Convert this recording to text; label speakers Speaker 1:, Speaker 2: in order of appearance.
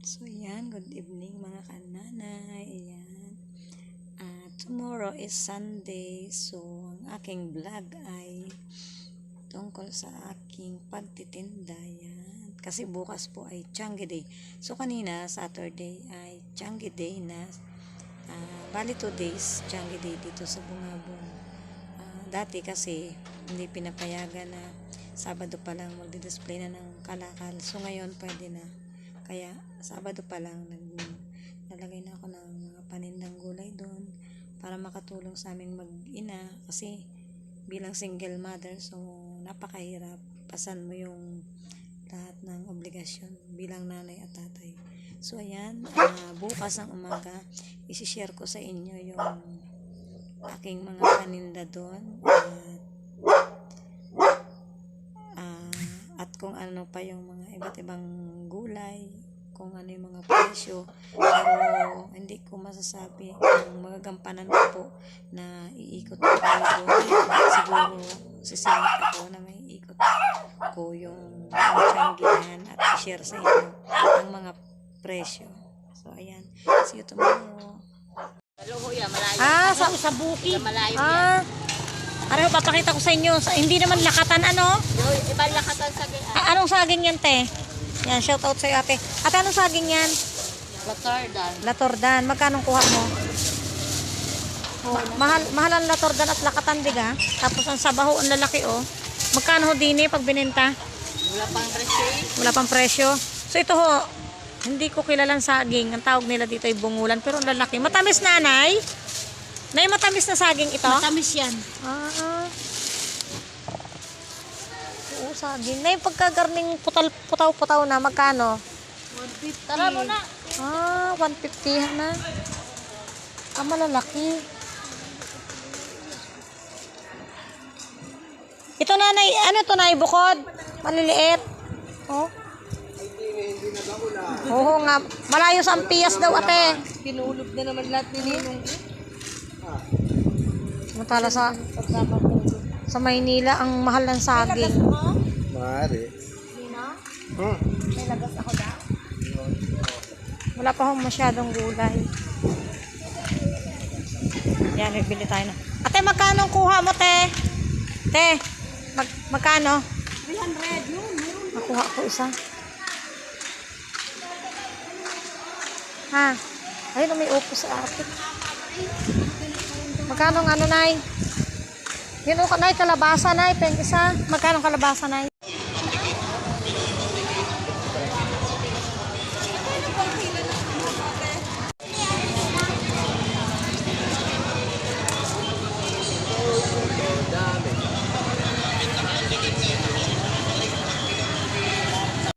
Speaker 1: So, ayan. Good evening mga kananay. Ayan. Tomorrow is Sunday. So, ang aking vlog ay tungkol sa aking pagtitinda. Ayan. Kasi bukas po ay Changi Day. So, kanina, Saturday ay Changi Day na. Bali 2 days Changi Day dito sa Bungabong. Dati kasi hindi pinapayagan na Sabado pa lang magdi-display na ng kalakal. So, ngayon pwede na. Kaya, Sabado pa lang, nalagay na ako ng mga panindang gulay doon para makatulong sa aming mag-ina. Kasi, bilang single mother, so, napakahirap. Pasan mo yung lahat ng obligasyon bilang nanay at tatay. So, ayan, bukas ng umaga, isi-share ko sa inyo yung aking mga paninda doon. At kung ano pa yung mga iba't ibang gulay, kung ano yung mga presyo. Pero hindi ko masasabi kung magagampanan ko po na iikot ko kayo doon. Siguro sisingit ako na may ikot ko yung Changihan at i-share sa inyo ang mga presyo. So ayan, see you tomorrow.
Speaker 2: Sa bukid.
Speaker 1: Malayo yan. Ano, papakita ko sa inyo. Hindi naman lakatan, ano?
Speaker 2: Ibang lakatan saging.
Speaker 1: Anong saging yan, te? Yan, shout out sa'yo, ate. At anong saging yan?
Speaker 2: Latordan.
Speaker 1: Latordan. Magkano kuha mo? Mahal ang latordan at lakatan, diga. Tapos ang sabaho, ang lalaki, oh. Magkano ho din pag binenta?
Speaker 2: Wala pang presyo eh.
Speaker 1: Wala pang presyo. So ito ho, hindi ko kilalang saging. Ang tawag nila dito ay bungulan. Pero ang lalaki. Matamis, nanay? Nay, matamis na saging ito?
Speaker 2: Matamis yan.
Speaker 1: Oo, saging. Nay, pagkagarning putaw-putaw na, magkano?
Speaker 2: 150. Tara mo na.
Speaker 1: 150 na. Malalaki. Ito, nanay, ano to, nay? Bukod? Maliliit. Oh. Oo nga. Malayo sa Ampias daw, ate.
Speaker 2: Pinulog na naman lahat ni Ninong.
Speaker 1: Samantala sa Maynila, ang mahal ng saging.
Speaker 3: Maaari.
Speaker 2: May lagas ako daw.
Speaker 1: Wala pa akong masyadong gulay. Yan, bibili tayo na. Ate, magkano kuha mo, te? Te, magkano?
Speaker 2: 300 yun.
Speaker 1: Nakuha ko isa. Ha? Ayun, may upo sa atin. Magkano ng ano, nay? Yun o, nay, kalabasa, nay. Peng isa. Magkano kalabasa, nay?